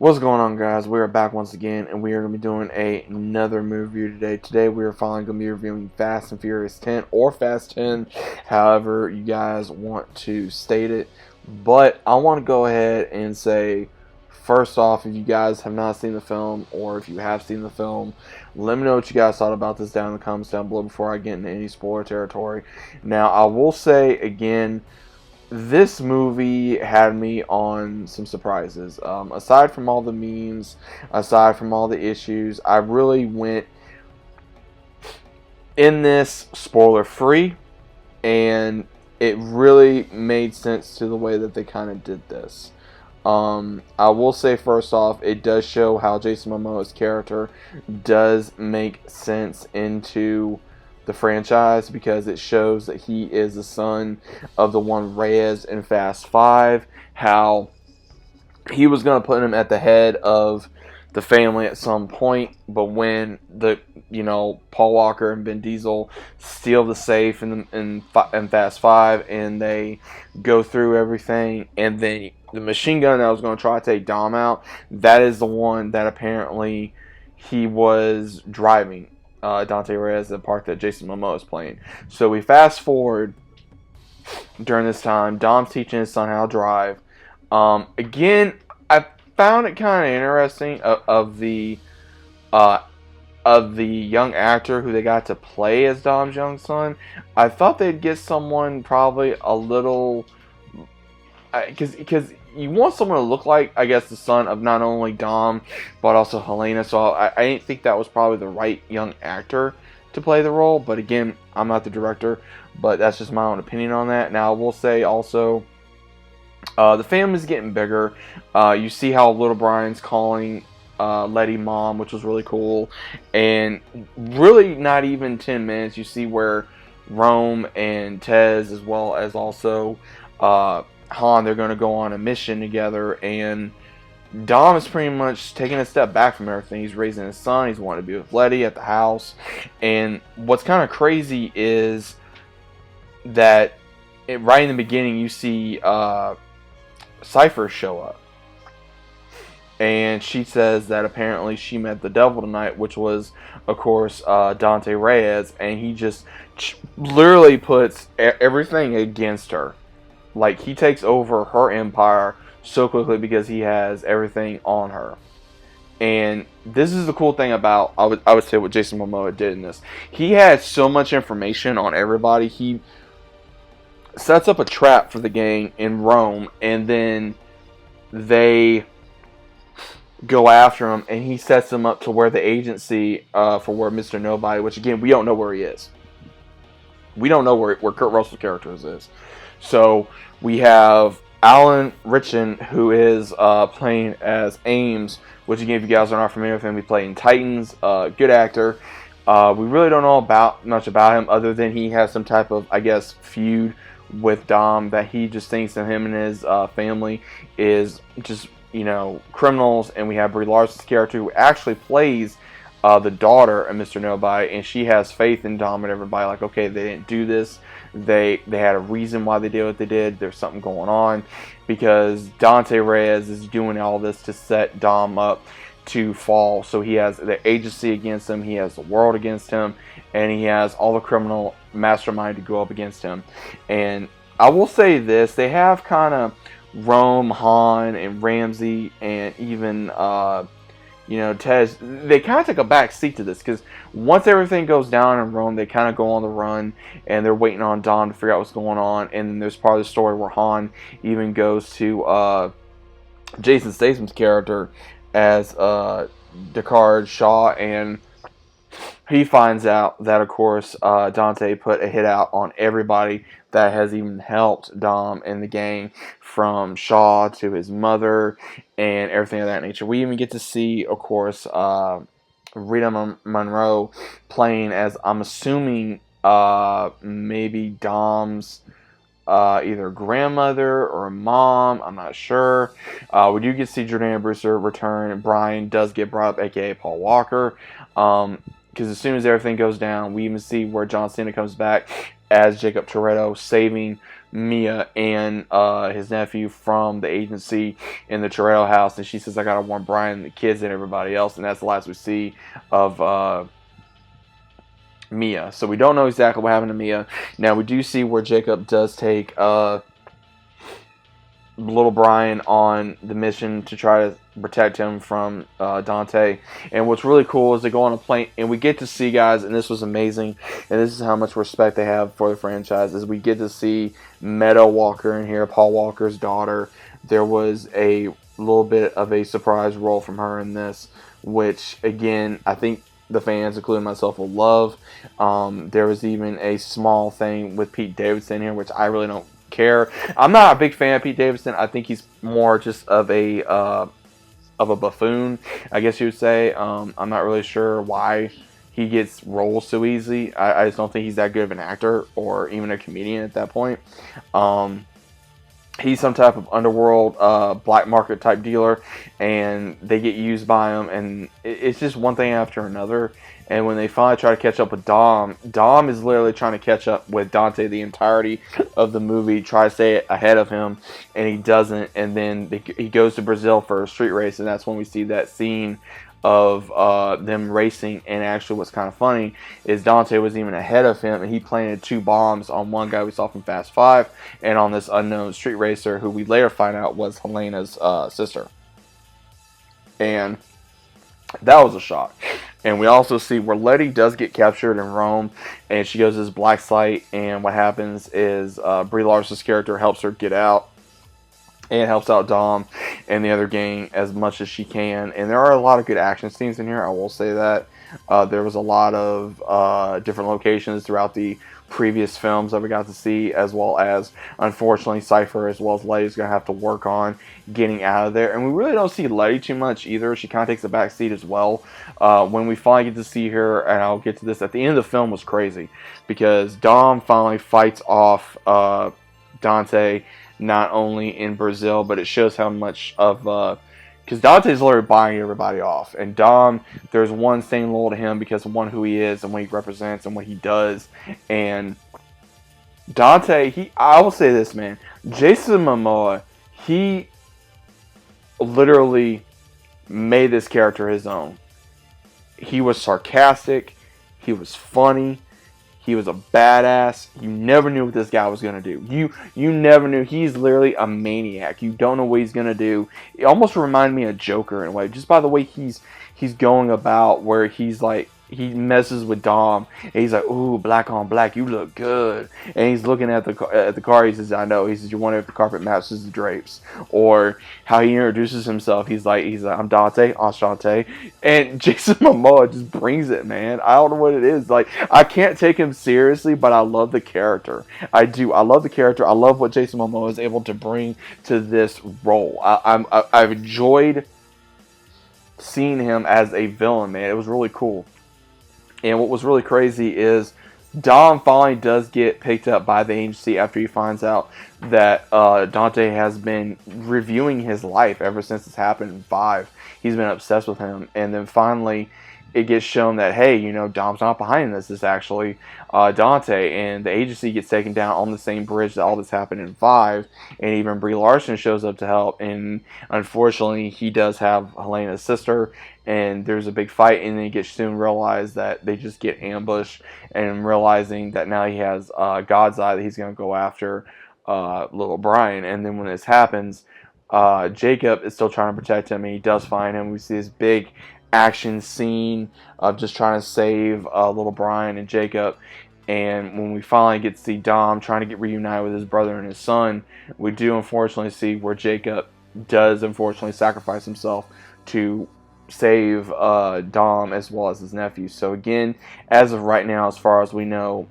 What's going on, guys? We are back once again, and we are going to be doing another movie review today. Today, we are finally going to be reviewing Fast and Furious 10 or Fast 10, however you guys want to state it. But I want to go ahead and say, first off, if you guys have not seen the film, or if you have seen the film, let me know what you guys thought about this down in the comments down below before I get into any spoiler territory. Now, I will say again, this movie had me on some surprises. Aside from all the memes, aside from all the issues, I really went in this spoiler free, and it really made sense to the way that they kind of did this. I will say first off, it does show how Jason Momoa's character does make sense into the franchise, because it shows that he is the son of the one Reyes in Fast 5, how he was going to put him at the head of the family at some point, but when Paul Walker and Vin Diesel steal the safe in Fast 5, and they go through everything, and then the machine gun that was going to try to take Dom out, that is the one that apparently he was driving. Dante Reyes, the part that Jason Momoa is playing. So we fast forward during this time. Dom's teaching his son how to drive. Again, I found it kind of interesting of the young actor who they got to play as Dom's young son. I thought they'd get someone probably a little, because you want someone to look like, I guess, the son of not only Dom, but also Helena. So I didn't think that was probably the right young actor to play the role. But again, I'm not the director, but that's just my own opinion on that. Now, I will say also, the family's getting bigger. You see how little Brian's calling Letty mom, which was really cool. And really not even 10 minutes, you see where Rome and Tez, as well as also Han, they're going to go on a mission together, and Dom is pretty much taking a step back from everything. He's raising his son. He's wanting to be with Letty at the house. And what's kind of crazy is that right in the beginning, you see Cypher show up. And she says that apparently she met the devil tonight, which was, of course, Dante Reyes. And he just literally puts everything against her. Like, he takes over her empire so quickly because he has everything on her. And this is the cool thing about, I would say, what Jason Momoa did in this. He had so much information on everybody. He sets up a trap for the gang in Rome, and then they go after him, and he sets them up to where the agency for where Mr. Nobody, which again, we don't know where he is. We don't know where Kurt Russell's character is. So we have Alan Ritchson, who is playing as Ames, which again, if you guys are not familiar with him, he played in Titans. Good actor. We really don't know much about him, other than he has some type of, I guess, feud with Dom, that he just thinks that him and his family is just, criminals. And we have Brie Larson's character, who actually plays the daughter of Mr. Nobody, and she has faith in Dom and everybody. Like, okay, they didn't do this. They had a reason why they did what they did. There's something going on, because Dante Reyes is doing all this to set Dom up to fall. So he has the agency against him, he has the world against him, and he has all the criminal mastermind to go up against him. And I will say this, they have kind of Rome, Han, and Ramsey, and even Tez, they kind of take a back seat to this, because once everything goes down in Rome, they kind of go on the run, and they're waiting on Dom to figure out what's going on. And then there's part of the story where Han even goes to Jason Statham's character as Deckard Shaw, and he finds out that, of course, Dante put a hit out on everybody that has even helped Dom and the gang, from Shaw to his mother and everything of that nature. We even get to see, of course, Rita Monroe playing as, I'm assuming, maybe Dom's either grandmother or mom. I'm not sure. We do get to see Jordana Brewster return. Brian does get brought up, aka Paul Walker. Because as soon as everything goes down, we even see where John Cena comes back as Jacob Toretto, saving Mia and his nephew from the agency in the Terrell house, and she says, "I gotta warn Brian, the kids, and everybody else," and that's the last we see of Mia. So we don't know exactly what happened to Mia. Now we do see where Jacob does take little Brian on the mission to try to protect him from Dante. And what's really cool is they go on a plane, and we get to see, guys, and this was amazing, and this is how much respect they have for the franchise, is we get to see Meadow Walker in here, Paul Walker's daughter. There was a little bit of a surprise role from her in this, which, again, I think the fans, including myself, will love. There was even a small thing with Pete Davidson here, which I really don't care. I'm not a big fan of Pete Davidson. I think he's more just of a buffoon, I guess you would say. I'm not really sure why he gets roles so easy. I just don't think he's that good of an actor or even a comedian at that point. He's some type of underworld black market type dealer, and they get used by him, and it's just one thing after another. And when they finally try to catch up with Dom, Dom is literally trying to catch up with Dante the entirety of the movie, try to stay ahead of him, and he doesn't. And then he goes to Brazil for a street race, and that's when we see that scene of them racing. And actually what's kind of funny is Dante was even ahead of him, and he planted 2 bombs on one guy we saw from Fast 5 and on this unknown street racer who we later find out was Helena's sister. And that was a shock. And we also see where Letty does get captured in Rome, and she goes to this black site, and what happens is Brie Larson's character helps her get out, and helps out Dom and the other gang as much as she can. And there are a lot of good action scenes in here, I will say that. There was a lot of different locations throughout the previous films that we got to see, as well as, unfortunately, Cypher as well as Letty is going to have to work on getting out of there. And we really don't see Letty too much either. She kind of takes a back seat as well. When we finally get to see her, and I'll get to this, at the end of the film was crazy, because Dom finally fights off Dante, not only in Brazil, but it shows how much of because Dante's literally buying everybody off, and Dom, there's one staying loyal to him because of who he is and what he represents and what he does. And Dante, I will say this, man, Jason Momoa, he literally made this character his own. He was sarcastic, he was funny, he was a badass. You never knew what this guy was going to do. You never knew. He's literally a maniac. You don't know what he's going to do. It almost reminded me of Joker in a way, just by the way he's going about, where he's like, he messes with Dom, and he's like, "Ooh, black on black, you look good." And he's looking at the car. He says, "I know." He says, "You wonder if the carpet matches the drapes." Or how he introduces himself. He's like, "I'm Dante, Enchanté." And Jason Momoa just brings it, man. I don't know what it is. Like, I can't take him seriously, but I love the character. I do. I love the character. I love what Jason Momoa is able to bring to this role. I've enjoyed seeing him as a villain, man. It was really cool. And what was really crazy is Dom finally does get picked up by the agency after he finds out that Dante has been reviewing his life ever since this happened in 5. He's been obsessed with him. And then finally it gets shown that, hey, Dom's not behind this. It's actually Dante. And the agency gets taken down on the same bridge that all this happened in 5. And even Brie Larson shows up to help. And unfortunately, he does have Helena's sister. And there's a big fight. And then he gets soon realized that they just get ambushed. And realizing that now he has God's eye, that he's going to go after little Brian. And then when this happens, Jacob is still trying to protect him. And he does find him. We see this big action scene of just trying to save little Brian and Jacob. And when we finally get to see Dom trying to get reunited with his brother and his son, we do unfortunately see where Jacob does unfortunately sacrifice himself to save Dom as well as his nephew. So again, as of right now, as far as we know,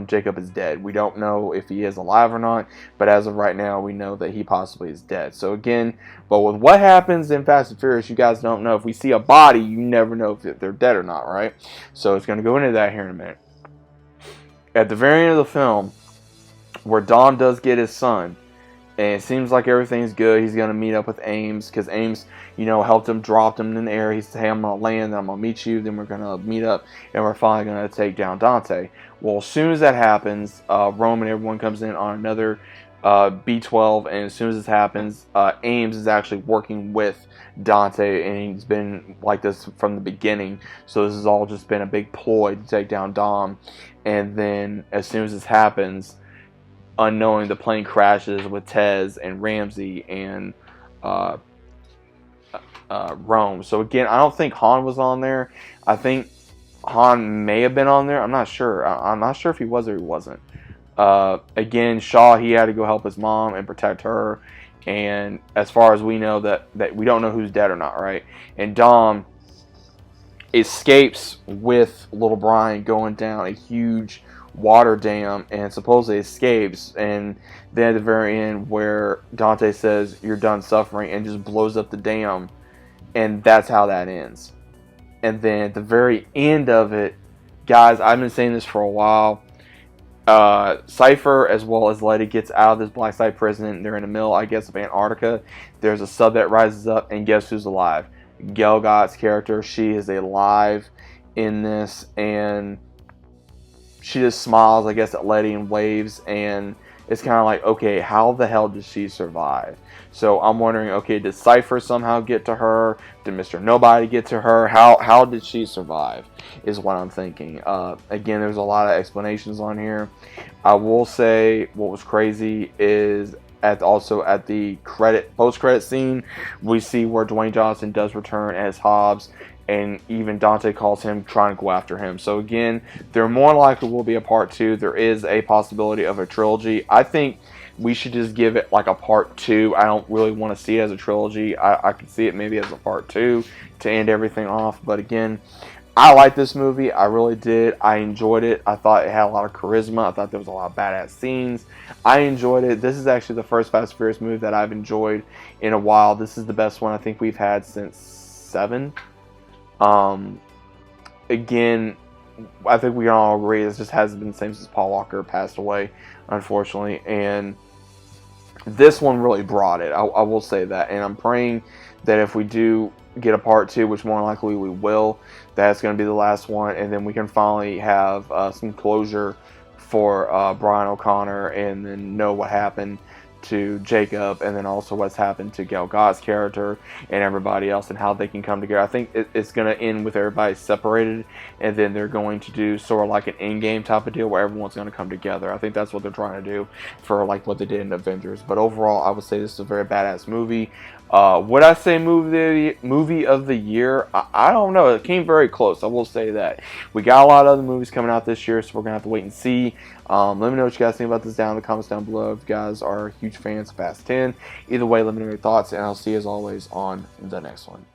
Jacob is dead. We don't know if he is alive or not, but as of right now, we know that he possibly is dead. So again, but with what happens in Fast and Furious, you guys don't know. If we see a body, you never know if they're dead or not, right? So it's going to go into that here in a minute. At the very end of the film, where Dom does get his son, and it seems like everything's good. He's going to meet up with Ames, because Ames, helped him, dropped him in the air. He said, "Hey, I'm going to land, then I'm going to meet you, then we're going to meet up, and we're finally going to take down Dante." Well, as soon as that happens, Rome and everyone comes in on another B12, and as soon as this happens, Ames is actually working with Dante, and he's been like this from the beginning. So this has all just been a big ploy to take down Dom. And then as soon as this happens, unknowing, the plane crashes with Tez and Ramsey and uh, Rome. So again, I don't think Han was on there. I think Han may have been on there. I'm not sure. I'm not sure if he was or he wasn't. Again, Shaw, he had to go help his mom and protect her. And as far as we know, that we don't know who's dead or not, right? And Dom escapes with little Brian going down a huge water dam and supposedly escapes. And then at the very end, where Dante says, "You're done suffering," and just blows up the dam. And that's how that ends. And then at the very end of it, guys, I've been saying this for a while. Cypher as well as Letty gets out of this black site prison. They're in the middle, I guess, of Antarctica. There's a sub that rises up, and guess who's alive? Gal Gadot's character. She is alive in this, and she just smiles, I guess, at Letty and waves, and it's kind of like, okay, how the hell did she survive? So I'm wondering, okay, did Cypher somehow get to her? Did Mr. Nobody get to her? How did she survive is what I'm thinking. Again, there's a lot of explanations on here. I will say what was crazy is also at the post-credit scene, we see where Dwayne Johnson does return as Hobbs, and even Dante calls him trying to go after him. So again, there more likely will be a part 2. There is a possibility of a trilogy. I think we should just give it like a part 2. I don't really want to see it as a trilogy. I could see it maybe as a part 2 to end everything off. But again, I like this movie. I really did. I enjoyed it. I thought it had a lot of charisma. I thought there was a lot of badass scenes. I enjoyed it. This is actually the first Fast and Furious movie that I've enjoyed in a while. This is the best one I think we've had since 7. Again, I think we can all agree this just hasn't been the same since Paul Walker passed away, unfortunately, and this one really brought it. I will say that, and I'm praying that if we do get a part 2, which more likely we will, that's going to be the last one, and then we can finally have some closure for Brian O'Connor, and then know what happened to Jacob, and then also what's happened to Gal Gadot's character and everybody else, and how they can come together. I think it's going to end with everybody separated, and then they're going to do sort of like an in-game type of deal where everyone's going to come together. I think that's what they're trying to do for like what they did in Avengers. But overall, I would say this is a very badass movie. Would I say movie of the year? I don't know. It came very close. I will say that. We got a lot of other movies coming out this year, so we're going to have to wait and see. Let me know what you guys think about this down in the comments down below. If you guys are huge fans of Fast 10, either way, let me know your thoughts, and I'll see you as always on the next one.